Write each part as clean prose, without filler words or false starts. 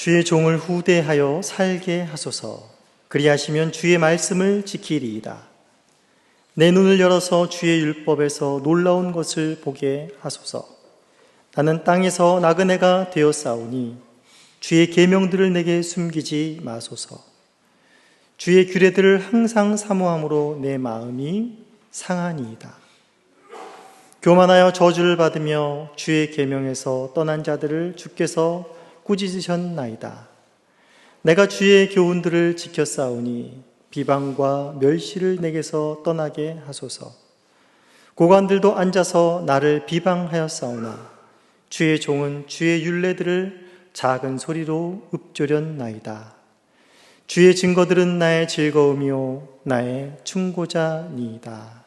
주의 종을 후대하여 살게 하소서. 그리하시면 주의 말씀을 지키리이다. 내 눈을 열어서 주의 율법에서 놀라운 것을 보게 하소서. 나는 땅에서 나그네가 되었사오니 주의 계명들을 내게 숨기지 마소서. 주의 규례들을 항상 사모함으로 내 마음이 상하니이다. 교만하여 저주를 받으며 주의 계명에서 떠난 자들을 주께서 꾸짖으셨나이다. 내가 주의 교훈들을 지켰사오니 비방과 멸시를 내게서 떠나게 하소서. 고관들도 앉아서 나를 비방하였사오나 주의 종은 주의 율례들을 작은 소리로 읊조렸나이다. 주의 증거들은 나의 즐거움이요 나의 충고자니이다.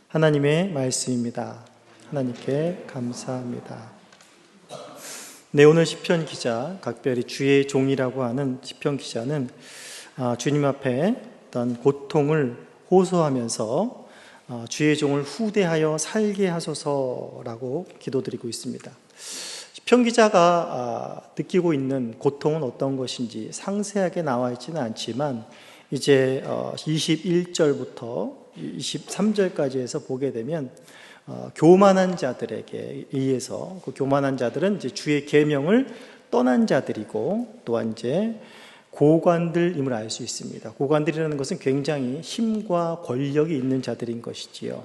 하나님의 말씀입니다. 하나님께 감사합니다. 네, 오늘 시편 기자, 각별히 주의 종이라고 하는 시편 기자는 주님 앞에 어떤 고통을 호소하면서 주의 종을 후대하여 살게 하소서라고 기도드리고 있습니다. 시편 기자가 느끼고 있는 고통은 어떤 것인지 상세하게 나와 있지는 않지만 이제 21절부터 23절까지 해서 보게 되면 교만한 자들에게 의해서, 그 교만한 자들은 이제 주의 계명을 떠난 자들이고 또한 이제 고관들임을 알 수 있습니다. 고관들이라는 것은 굉장히 힘과 권력이 있는 자들인 것이지요.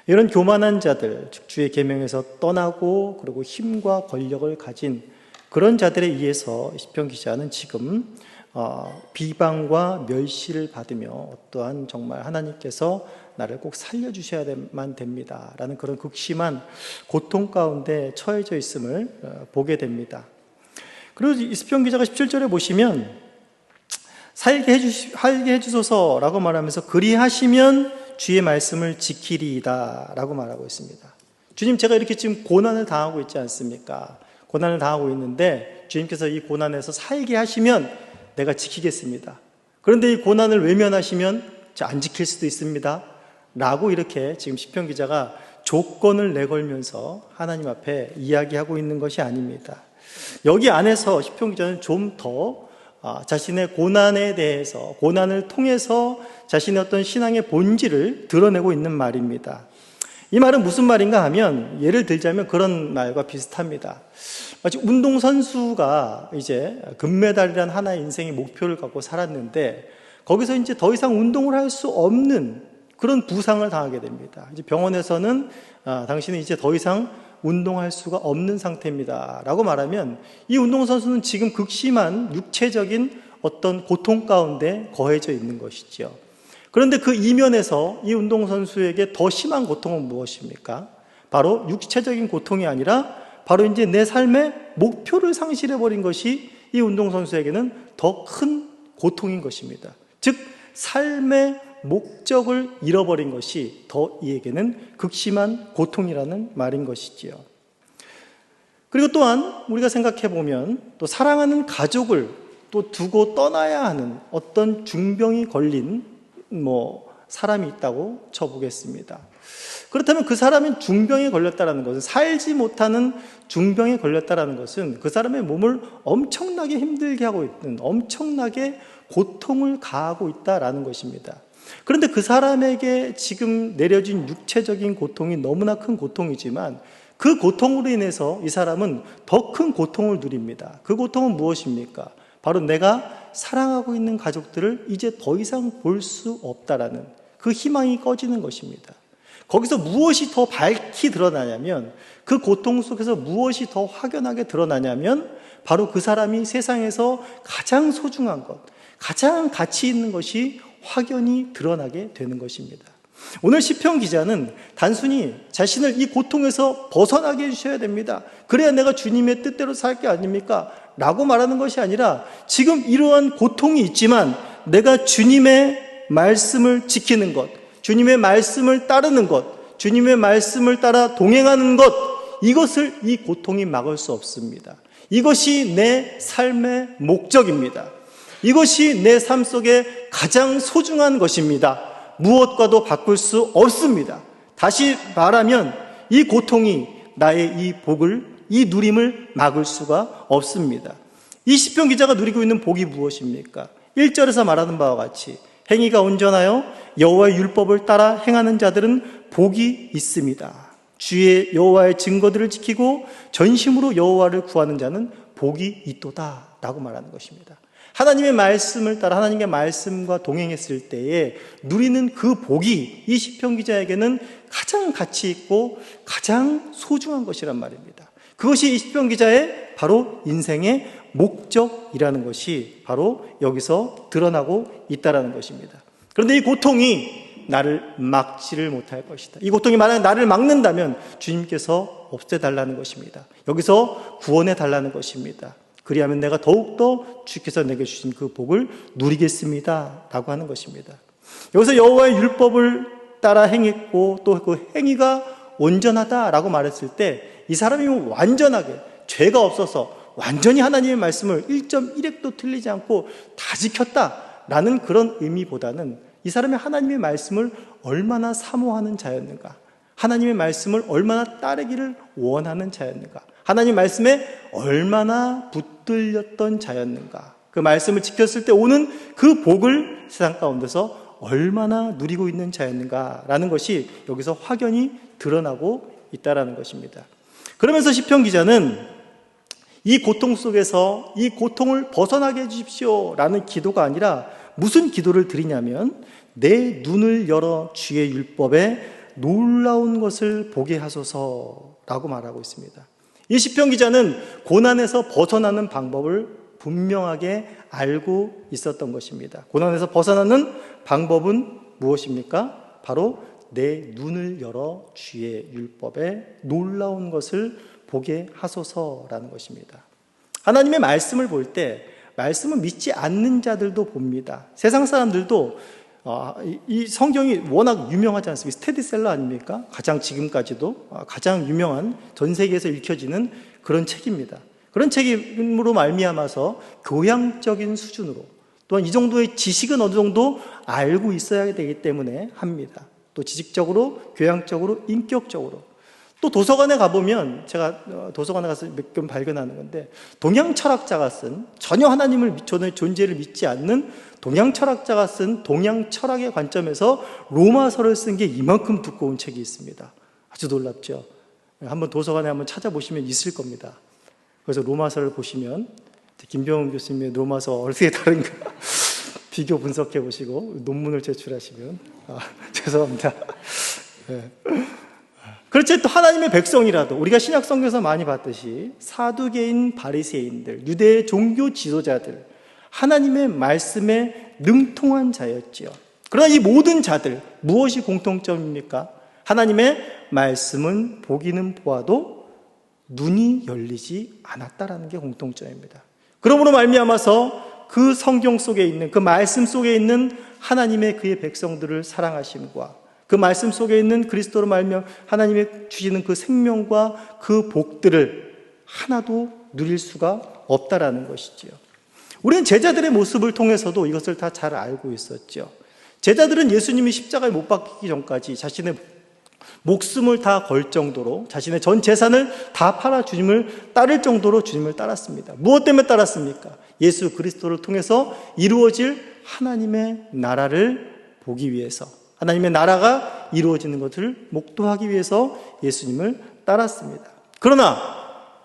이런 교만한 자들, 즉 주의 계명에서 떠나고 그리고 힘과 권력을 가진 그런 자들에 의해서 시편 기자는 지금 비방과 멸시를 받으며 어떠한 정말 하나님께서 나를 꼭 살려주셔야만 됩니다 라는 그런 극심한 고통 가운데 처해져 있음을 보게 됩니다. 그리고 이 시편 기자가 17절에 보시면 살게 해주소서라고 말하면서 그리하시면 주의 말씀을 지키리이다 라고 말하고 있습니다. 주님, 제가 이렇게 지금 고난을 당하고 있지 않습니까? 고난을 당하고 있는데 주님께서 이 고난에서 살게 하시면 내가 지키겠습니다. 그런데 이 고난을 외면하시면 안 지킬 수도 있습니다 라고 이렇게 지금 시편 기자가 조건을 내걸면서 하나님 앞에 이야기하고 있는 것이 아닙니다. 여기 안에서 시편 기자는 좀 더 자신의 고난에 대해서, 고난을 통해서 자신의 어떤 신앙의 본질을 드러내고 있는 말입니다. 이 말은 무슨 말인가 하면, 예를 들자면 그런 말과 비슷합니다. 마치 운동선수가 이제 금메달이란 하나의 인생의 목표를 갖고 살았는데 거기서 이제 더 이상 운동을 할 수 없는 그런 부상을 당하게 됩니다. 이제 병원에서는 당신은 이제 더 이상 운동할 수가 없는 상태입니다 라고 말하면 이 운동선수는 지금 극심한 육체적인 어떤 고통 가운데 거해져 있는 것이죠. 그런데 그 이면에서 이 운동선수에게 더 심한 고통은 무엇입니까? 바로 육체적인 고통이 아니라 바로 이제 내 삶의 목표를 상실해버린 것이 이 운동선수에게는 더 큰 고통인 것입니다. 즉 삶의 목적을 잃어버린 것이 더 이에게는 극심한 고통이라는 말인 것이지요. 그리고 또한 우리가 생각해 보면 또 사랑하는 가족을 또 두고 떠나야 하는 어떤 중병이 걸린 사람이 있다고 쳐보겠습니다. 그렇다면 그 사람이 중병에 걸렸다는 것은, 살지 못하는 중병에 걸렸다는 것은 그 사람의 몸을 엄청나게 힘들게 하고 있는, 엄청나게 고통을 가하고 있다라는 것입니다. 그런데 그 사람에게 지금 내려진 육체적인 고통이 너무나 큰 고통이지만 그 고통으로 인해서 이 사람은 더 큰 고통을 누립니다. 그 고통은 무엇입니까? 바로 내가 사랑하고 있는 가족들을 이제 더 이상 볼 수 없다라는 그 희망이 꺼지는 것입니다. 거기서 무엇이 더 밝히 드러나냐면, 그 고통 속에서 무엇이 더 확연하게 드러나냐면 바로 그 사람이 세상에서 가장 소중한 것, 가장 가치 있는 것이 확연히 드러나게 되는 것입니다. 오늘 시편 기자는 단순히 자신을 이 고통에서 벗어나게 해주셔야 됩니다, 그래야 내가 주님의 뜻대로 살 게 아닙니까? 라고 말하는 것이 아니라 지금 이러한 고통이 있지만 내가 주님의 말씀을 지키는 것, 주님의 말씀을 따르는 것, 주님의 말씀을 따라 동행하는 것, 이것을 이 고통이 막을 수 없습니다. 이것이 내 삶의 목적입니다. 이것이 내 삶 속에 가장 소중한 것입니다. 무엇과도 바꿀 수 없습니다. 다시 말하면 이 고통이 나의 이 복을, 이 누림을 막을 수가 없습니다. 이 시편 기자가 누리고 있는 복이 무엇입니까? 1절에서 말하는 바와 같이 행위가 온전하여 여호와의 율법을 따라 행하는 자들은 복이 있습니다. 주의 여호와의 증거들을 지키고 전심으로 여호와를 구하는 자는 복이 있도다 라고 말하는 것입니다. 하나님의 말씀을 따라 하나님의 말씀과 동행했을 때에 누리는 그 복이 이 시편 기자에게는 가장 가치 있고 가장 소중한 것이란 말입니다. 그것이 이 시편 기자의 바로 인생의 목적이라는 것이 바로 여기서 드러나고 있다는 것입니다. 그런데 이 고통이 나를 막지를 못할 것이다. 이 고통이 만약 나를 막는다면 주님께서 없애달라는 것입니다. 여기서 구원해달라는 것입니다. 그리하면 내가 더욱더 주께서 내게 주신 그 복을 누리겠습니다 라고 하는 것입니다. 여기서 여호와의 율법을 따라 행했고 또 그 행위가 온전하다라고 말했을 때 이 사람이 완전하게 죄가 없어서 완전히 하나님의 말씀을 1.1획도 틀리지 않고 다 지켰다라는 그런 의미보다는 이 사람이 하나님의 말씀을 얼마나 사모하는 자였는가, 하나님의 말씀을 얼마나 따르기를 원하는 자였는가, 하나님 말씀에 얼마나 붙들렸던 자였는가, 그 말씀을 지켰을 때 오는 그 복을 세상 가운데서 얼마나 누리고 있는 자였는가라는 것이 여기서 확연히 드러나고 있다는 것입니다. 그러면서 시편 기자는 이 고통 속에서 이 고통을 벗어나게 해주십시오 라는 기도가 아니라 무슨 기도를 드리냐면 내 눈을 열어 주의 율법에 놀라운 것을 보게 하소서라고 말하고 있습니다. 이 시편 기자는 고난에서 벗어나는 방법을 분명하게 알고 있었던 것입니다. 고난에서 벗어나는 방법은 무엇입니까? 바로 내 눈을 열어 주의 율법에 놀라운 것을 보게 하소서라는 것입니다. 하나님의 말씀을 볼 때 말씀을 믿지 않는 자들도 봅니다. 세상 사람들도 이 성경이 워낙 유명하지 않습니까? 스테디셀러 아닙니까? 가장 지금까지도 가장 유명한 전 세계에서 읽혀지는 그런 책입니다. 그런 책임으로 말미암아서 교양적인 수준으로 또한 이 정도의 지식은 어느 정도 알고 있어야 되기 때문에 합니다. 또 지식적으로, 교양적으로, 인격적으로. 또 도서관에 가보면 제가 도서관에 가서 몇 권 발견하는 건데 동양 철학자가 쓴 전혀 하나님을 존재를 믿지 않는 동양 철학자가 쓴 동양 철학의 관점에서 로마서를 쓴 게 이만큼 두꺼운 책이 있습니다. 아주 놀랍죠. 한번 도서관에 한번 찾아보시면 있을 겁니다. 그래서 로마서를 보시면 김병훈 교수님의 로마서 어떻게 다른가 비교 분석해 보시고 논문을 제출하시면 죄송합니다. 네. 그렇지 또 하나님의 백성이라도 우리가 신약 성경에서 많이 봤듯이 사두개인 바리새인들, 유대의 종교 지도자들, 하나님의 말씀에 능통한 자였지요. 그러나 이 모든 자들 무엇이 공통점입니까? 하나님의 말씀은 보기는 보아도 눈이 열리지 않았다라는 게 공통점입니다. 그러므로 말미암아서 그 성경 속에 있는 그 말씀 속에 있는 하나님의 그의 백성들을 사랑하심과 그 말씀 속에 있는 그리스도로 말미암아 하나님의 주시는 그 생명과 그 복들을 하나도 누릴 수가 없다라는 것이지요. 우리는 제자들의 모습을 통해서도 이것을 다 잘 알고 있었죠. 제자들은 예수님이 십자가에 못 박히기 전까지 자신의 목숨을 다 걸 정도로 자신의 전 재산을 다 팔아 주님을 따를 정도로 주님을 따랐습니다. 무엇 때문에 따랐습니까? 예수 그리스도를 통해서 이루어질 하나님의 나라를 보기 위해서, 하나님의 나라가 이루어지는 것을 목도하기 위해서 예수님을 따랐습니다. 그러나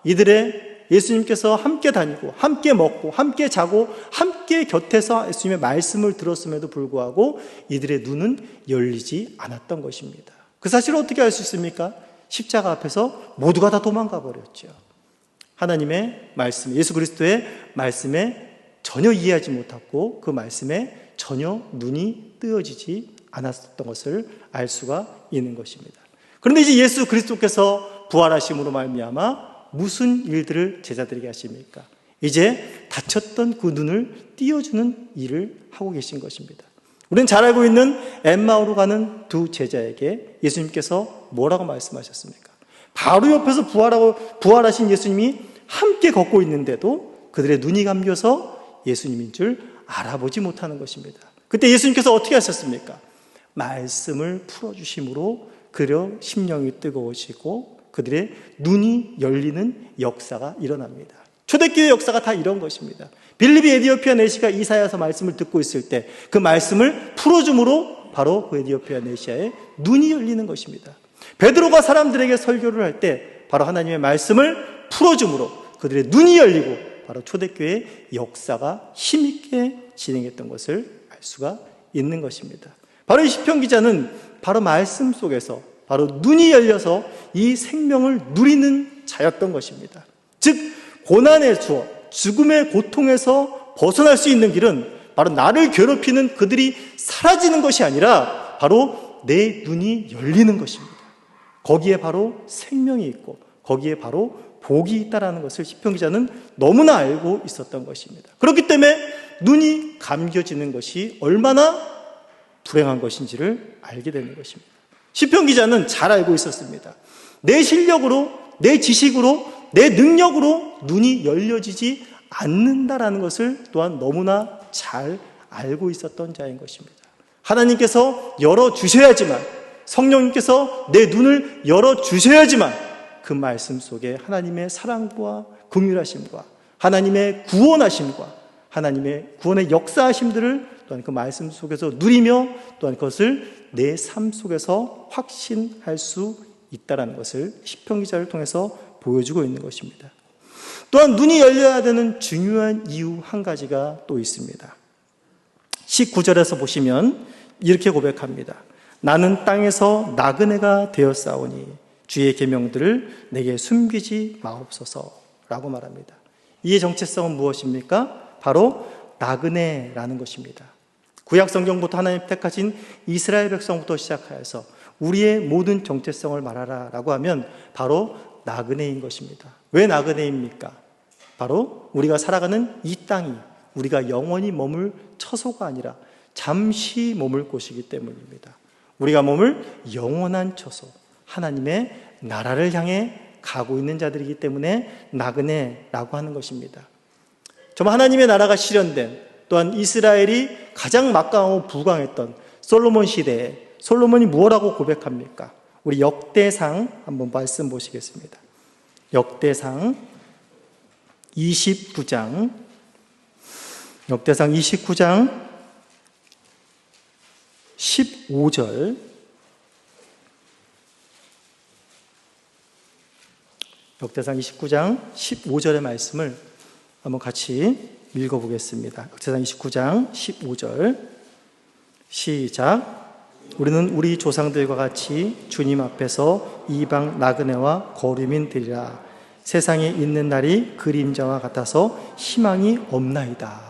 이들의 예수님께서 함께 다니고 함께 먹고 함께 자고 함께 곁에서 예수님의 말씀을 들었음에도 불구하고 이들의 눈은 열리지 않았던 것입니다. 그 사실을 어떻게 알 수 있습니까? 십자가 앞에서 모두가 다 도망가 버렸죠. 하나님의 말씀, 예수 그리스도의 말씀에 전혀 이해하지 못했고 그 말씀에 전혀 눈이 뜨여지지 않았던 것을 알 수가 있는 것입니다. 그런데 이제 예수 그리스도께서 부활하심으로 말미암아 무슨 일들을 제자들에게 하십니까? 이제 다쳤던 그 눈을 띄워주는 일을 하고 계신 것입니다. 우리는 잘 알고 있는 엠마오로 가는 두 제자에게 예수님께서 뭐라고 말씀하셨습니까? 바로 옆에서 부활하신 예수님이 함께 걷고 있는데도 그들의 눈이 감겨서 예수님인 줄 알아보지 못하는 것입니다. 그때 예수님께서 어떻게 하셨습니까? 말씀을 풀어주심으로 그려 심령이 뜨거워지고 그들의 눈이 열리는 역사가 일어납니다. 초대교회 역사가 다 이런 것입니다. 빌립이 에디오피아 내시가 이사야서 말씀을 듣고 있을 때 그 말씀을 풀어줌으로 바로 그 에디오피아 내시아의 눈이 열리는 것입니다. 베드로가 사람들에게 설교를 할 때 바로 하나님의 말씀을 풀어줌으로 그들의 눈이 열리고 바로 초대교회의 역사가 힘있게 진행했던 것을 알 수가 있는 것입니다. 바로 이 시편 기자는 바로 말씀 속에서 바로 눈이 열려서 이 생명을 누리는 자였던 것입니다. 즉 고난에서 죽음의 고통에서 벗어날 수 있는 길은 바로 나를 괴롭히는 그들이 사라지는 것이 아니라 바로 내 눈이 열리는 것입니다. 거기에 바로 생명이 있고 거기에 바로 복이 있다는 것을 시편 기자는 너무나 알고 있었던 것입니다. 그렇기 때문에 눈이 감겨지는 것이 얼마나 불행한 것인지를 알게 되는 것입니다. 시편 기자는 잘 알고 있었습니다. 내 실력으로, 내 지식으로, 내 능력으로 눈이 열려지지 않는다라는 것을 또한 너무나 잘 알고 있었던 자인 것입니다. 하나님께서 열어주셔야지만, 성령님께서 내 눈을 열어주셔야지만 그 말씀 속에 하나님의 사랑과 긍휼하심과 하나님의 구원하심과 하나님의 구원의 역사하심들을 또한 그 말씀 속에서 누리며 또한 그것을 내 삶 속에서 확신할 수 있다는 것을 시편 기자를 통해서 보여주고 있는 것입니다. 또한 눈이 열려야 되는 중요한 이유 한 가지가 또 있습니다. 19절에서 보시면 이렇게 고백합니다. 나는 땅에서 나그네가 되었사오니 주의 계명들을 내게 숨기지 마옵소서라고 말합니다. 이의 정체성은 무엇입니까? 바로 나그네라는 것입니다. 구약 성경부터 하나님 택하신 이스라엘 백성부터 시작하여서 우리의 모든 정체성을 말하라라고 하면 바로 나그네인 것입니다. 왜 나그네입니까? 바로 우리가 살아가는 이 땅이 우리가 영원히 머물 처소가 아니라 잠시 머물 곳이기 때문입니다. 우리가 머물 영원한 처소, 하나님의 나라를 향해 가고 있는 자들이기 때문에 나그네라고 하는 것입니다. 정말 하나님의 나라가 실현된, 또한 이스라엘이 가장 막강하고 부강했던 솔로몬 시대에 솔로몬이 무엇라고 고백합니까? 우리 역대상 한번 말씀 보시겠습니다. 역대상 29장 15절 역대상 29장 15절의 말씀을 한번 같이 읽어보겠습니다. 역대상 29장 15절 시작. 우리는 우리 조상들과 같이 주님 앞에서 이방 나그네와 거류민 되리라. 세상에 있는 날이 그림자와 같아서 희망이 없나이다.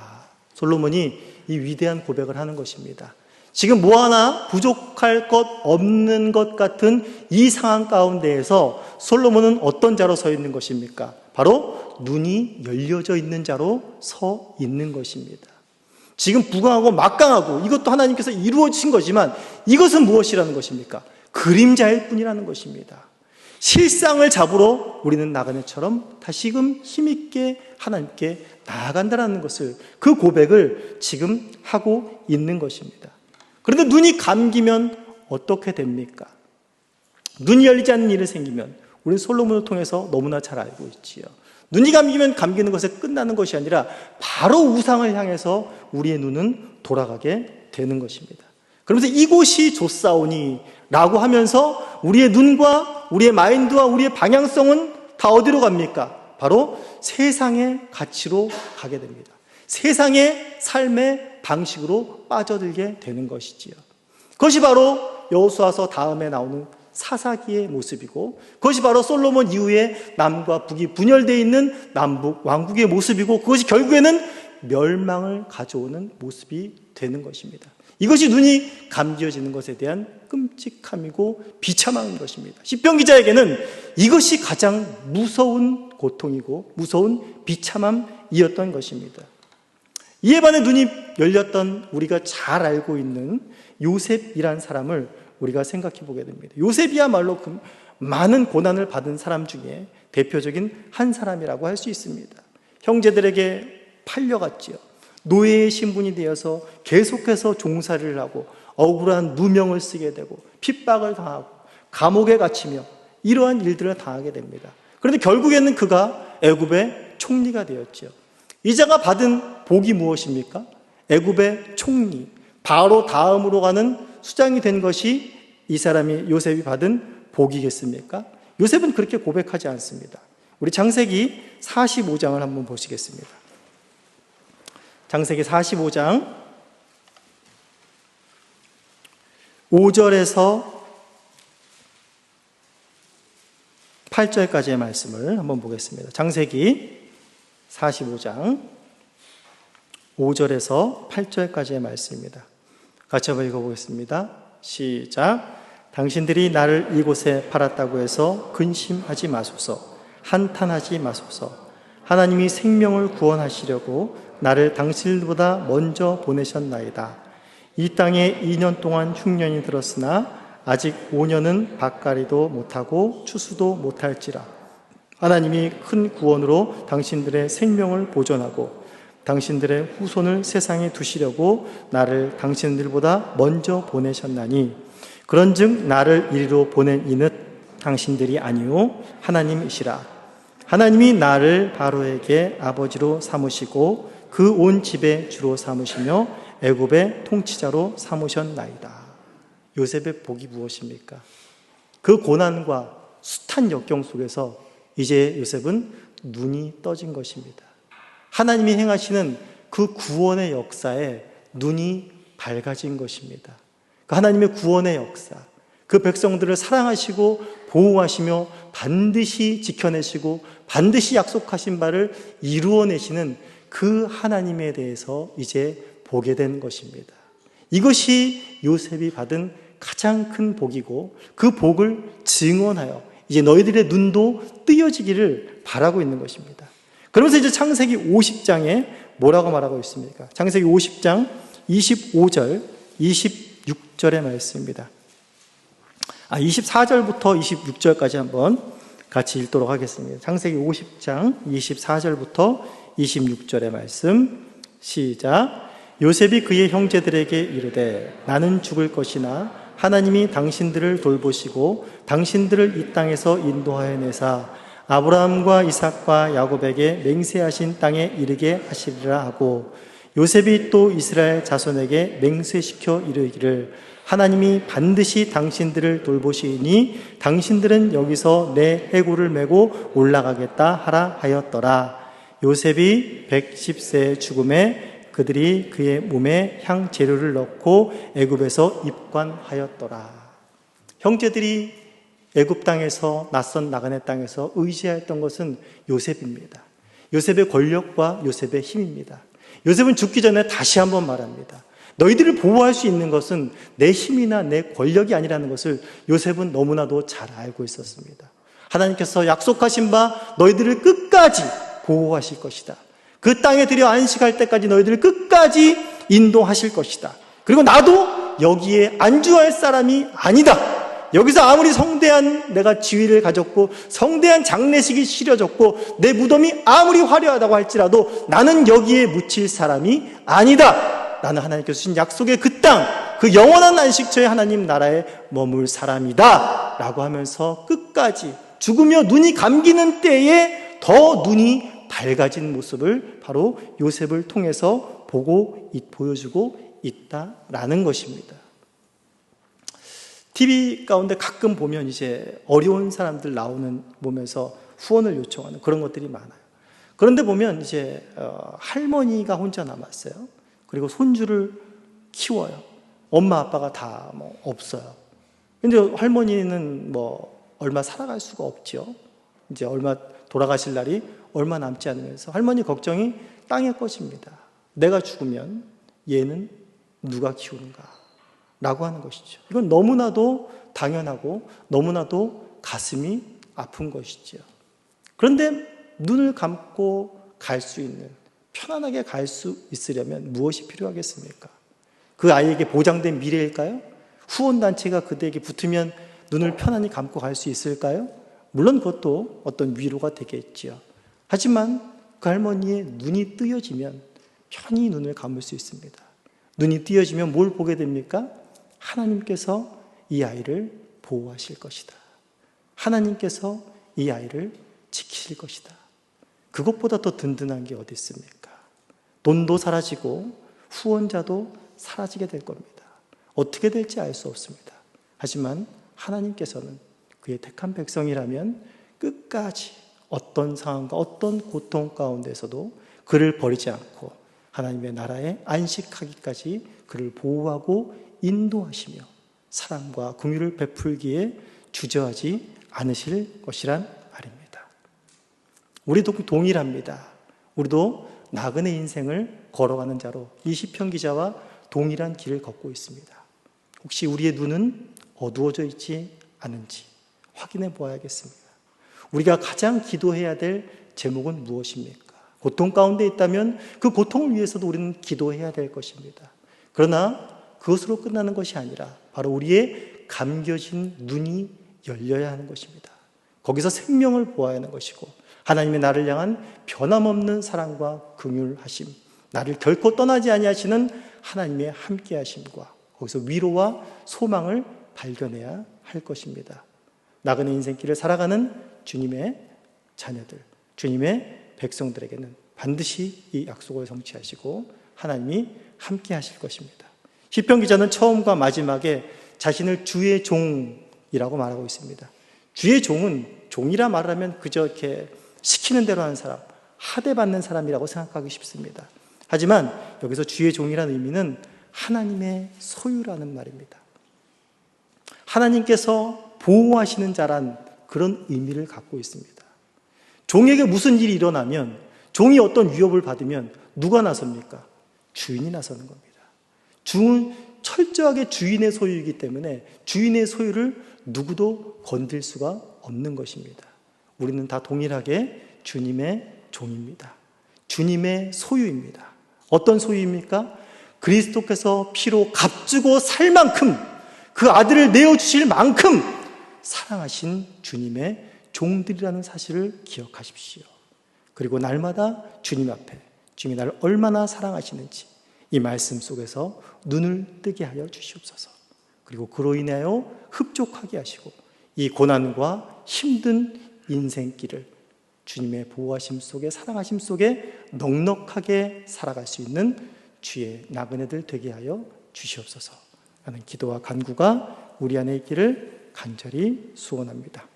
솔로몬이 이 위대한 고백을 하는 것입니다. 지금 뭐 하나 부족할 것 없는 것 같은 이 상황 가운데에서 솔로몬은 어떤 자로 서 있는 것입니까? 바로 눈이 열려져 있는 자로 서 있는 것입니다. 지금 부강하고 막강하고 이것도 하나님께서 이루어진 거지만 이것은 무엇이라는 것입니까? 그림자일 뿐이라는 것입니다. 실상을 잡으러 우리는 나그네처럼 다시금 힘있게 하나님께 나아간다는 것을, 그 고백을 지금 하고 있는 것입니다. 그런데 눈이 감기면 어떻게 됩니까? 눈이 열리지 않는 일이 생기면 우리는 솔로몬을 통해서 너무나 잘 알고 있지요. 눈이 감기면 감기는 것에 끝나는 것이 아니라 바로 우상을 향해서 우리의 눈은 돌아가게 되는 것입니다. 그러면서 이곳이 좋사오니 라고 하면서 우리의 눈과 우리의 마인드와 우리의 방향성은 다 어디로 갑니까? 바로 세상의 가치로 가게 됩니다. 세상의 삶의 방식으로 빠져들게 되는 것이지요. 그것이 바로 여호수아서 다음에 나오는 사사기의 모습이고, 그것이 바로 솔로몬 이후에 남과 북이 분열되어 있는 남북 왕국의 모습이고, 그것이 결국에는 멸망을 가져오는 모습이 되는 것입니다. 이것이 눈이 감겨지는 것에 대한 끔찍함이고 비참한 것입니다. 시편 기자에게는 이것이 가장 무서운 고통이고 무서운 비참함이었던 것입니다. 이에 반해 눈이 열렸던 우리가 잘 알고 있는 요셉이란 사람을 우리가 생각해 보게 됩니다. 요셉이야말로 그 많은 고난을 받은 사람 중에 대표적인 한 사람이라고 할 수 있습니다. 형제들에게 팔려갔지요. 노예의 신분이 되어서 계속해서 종살이를 하고 억울한 누명을 쓰게 되고 핍박을 당하고 감옥에 갇히며 이러한 일들을 당하게 됩니다. 그런데 결국에는 그가 애굽의 총리가 되었지요. 이 자가 받은 복이 무엇입니까? 애굽의 총리, 바로 다음으로 가는 수장이 된 것이 이 사람이 요셉이 받은 복이겠습니까? 요셉은 그렇게 고백하지 않습니다. 우리 창세기 45장을 한번 보시겠습니다. 창세기 45장 5절에서 8절까지의 말씀을 한번 보겠습니다. 창세기 45장 5절에서 8절까지의 말씀입니다. 같이 한번 읽어보겠습니다. 시작. 당신들이 나를 이곳에 팔았다고 해서 근심하지 마소서. 한탄하지 마소서. 하나님이 생명을 구원하시려고 나를 당신들보다 먼저 보내셨나이다. 이 땅에 2년 동안 흉년이 들었으나 아직 5년은 밭갈이도 못하고 추수도 못할지라. 하나님이 큰 구원으로 당신들의 생명을 보존하고 당신들의 후손을 세상에 두시려고 나를 당신들보다 먼저 보내셨나니 그런즉 나를 이리로 보낸 이는 당신들이 아니요 하나님이시라. 하나님이 나를 바로에게 아버지로 삼으시고 그 온 집의 주로 삼으시며 애굽의 통치자로 삼으셨나이다. 요셉의 복이 무엇입니까? 그 고난과 숱한 역경 속에서 이제 요셉은 눈이 떠진 것입니다. 하나님이 행하시는 그 구원의 역사에 눈이 밝아진 것입니다. 그 하나님의 구원의 역사, 그 백성들을 사랑하시고 보호하시며 반드시 지켜내시고 반드시 약속하신 바를 이루어내시는 그 하나님에 대해서 이제 보게 된 것입니다. 이것이 요셉이 받은 가장 큰 복이고 그 복을 증언하여 이제 너희들의 눈도 뜨여지기를 바라고 있는 것입니다. 그러면서 이제 창세기 50장에 뭐라고 말하고 있습니까? 창세기 50장 25절, 26절의 말씀입니다. 24절부터 26절까지 한번 같이 읽도록 하겠습니다. 창세기 50장 24절부터 26절의 말씀 시작. 요셉이 그의 형제들에게 이르되 나는 죽을 것이나 하나님이 당신들을 돌보시고 당신들을 이 땅에서 인도하여 내사 아브라함과 이삭과 야곱에게 맹세하신 땅에 이르게 하시리라 하고 요셉이 또 이스라엘 자손에게 맹세시켜 이르기를 하나님이 반드시 당신들을 돌보시니 당신들은 여기서 내 해골을 메고 올라가겠다 하라 하였더라. 요셉이 110세의 죽음에 그들이 그의 몸에 향 재료를 넣고 애굽에서 입관하였더라. 형제들이 애굽 땅에서 낯선 나그네 땅에서 의지했던 것은 요셉입니다. 요셉의 권력과 요셉의 힘입니다. 요셉은 죽기 전에 다시 한번 말합니다. 너희들을 보호할 수 있는 것은 내 힘이나 내 권력이 아니라는 것을 요셉은 너무나도 잘 알고 있었습니다. 하나님께서 약속하신 바 너희들을 끝까지 보호하실 것이다. 그 땅에 들여 안식할 때까지 너희들을 끝까지 인도하실 것이다. 그리고 나도 여기에 안주할 사람이 아니다. 여기서 아무리 성대한 내가 지위를 가졌고 성대한 장례식이 치러졌고 내 무덤이 아무리 화려하다고 할지라도 나는 여기에 묻힐 사람이 아니다. 나는 하나님께서 주신 약속의 그 땅, 그 영원한 안식처의 하나님 나라에 머물 사람이다 라고 하면서 끝까지 죽으며 눈이 감기는 때에 더 눈이 밝아진 모습을 바로 요셉을 통해서 보여주고 있다라는 것입니다. TV 가운데 가끔 보면 이제 어려운 사람들 보면서 후원을 요청하는 그런 것들이 많아요. 그런데 보면 이제 할머니가 혼자 남았어요. 그리고 손주를 키워요. 엄마 아빠가 다 없어요. 근데 할머니는 얼마 살아갈 수가 없죠. 이제 얼마 돌아가실 날이 얼마 남지 않으면서 할머니 걱정이 땅에 꺼집니다. 내가 죽으면 얘는 누가 키우는가? 라고 하는 것이죠. 이건 너무나도 당연하고 너무나도 가슴이 아픈 것이죠. 그런데 눈을 감고 갈 수 있는, 편안하게 갈 수 있으려면 무엇이 필요하겠습니까? 그 아이에게 보장된 미래일까요? 후원단체가 그대에게 붙으면 눈을 편안히 감고 갈 수 있을까요? 물론 그것도 어떤 위로가 되겠지요. 하지만 그 할머니의 눈이 뜨여지면 편히 눈을 감을 수 있습니다. 눈이 뜨여지면 뭘 보게 됩니까? 하나님께서 이 아이를 보호하실 것이다. 하나님께서 이 아이를 지키실 것이다. 그것보다 더 든든한 게 어디 있습니까? 돈도 사라지고 후원자도 사라지게 될 겁니다. 어떻게 될지 알 수 없습니다. 하지만 하나님께서는 그의 택한 백성이라면 끝까지 어떤 상황과 어떤 고통 가운데서도 그를 버리지 않고 하나님의 나라에 안식하기까지 그를 보호하고 인도하시며 사랑과 긍휼을 베풀기에 주저하지 않으실 것이란 말입니다. 우리도 동일합니다. 우리도 나그네 인생을 걸어가는 자로 이 시편 기자와 동일한 길을 걷고 있습니다. 혹시 우리의 눈은 어두워져 있지 않은지 확인해 보아야겠습니다. 우리가 가장 기도해야 될 제목은 무엇입니까? 고통 가운데 있다면 그 고통을 위해서도 우리는 기도해야 될 것입니다. 그러나 그것으로 끝나는 것이 아니라 바로 우리의 감겨진 눈이 열려야 하는 것입니다. 거기서 생명을 보아야 하는 것이고 하나님의 나를 향한 변함없는 사랑과 긍휼하심, 나를 결코 떠나지 아니하시는 하나님의 함께하심과 거기서 위로와 소망을 발견해야 할 것입니다. 나그네 인생길을 살아가는 주님의 자녀들, 주님의 백성들에게는 반드시 이 약속을 성취하시고 하나님이 함께 하실 것입니다. 시편 기자는 처음과 마지막에 자신을 주의 종이라고 말하고 있습니다. 주의 종은 종이라 말하면 그저 이렇게 시키는 대로 하는 사람, 하대받는 사람이라고 생각하기 쉽습니다. 하지만 여기서 주의 종이라는 의미는 하나님의 소유라는 말입니다. 하나님께서 보호하시는 자란 그런 의미를 갖고 있습니다. 종에게 무슨 일이 일어나면, 종이 어떤 위협을 받으면 누가 나섭니까? 주인이 나서는 겁니다. 종은 철저하게 주인의 소유이기 때문에 주인의 소유를 누구도 건들 수가 없는 것입니다. 우리는 다 동일하게 주님의 종입니다. 주님의 소유입니다. 어떤 소유입니까? 그리스도께서 피로 값주고 살 만큼, 그 아들을 내어주실 만큼 사랑하신 주님의 종들이라는 사실을 기억하십시오. 그리고 날마다 주님 앞에 주님이 나를 얼마나 사랑하시는지 이 말씀 속에서 눈을 뜨게 하여 주시옵소서. 그리고 그로 인하여 흡족하게 하시고 이 고난과 힘든 인생길을 주님의 보호하심 속에, 사랑하심 속에 넉넉하게 살아갈 수 있는 주의 나그네들 되게 하여 주시옵소서. 라는 기도와 간구가 우리 안에 있기를 간절히 소원합니다.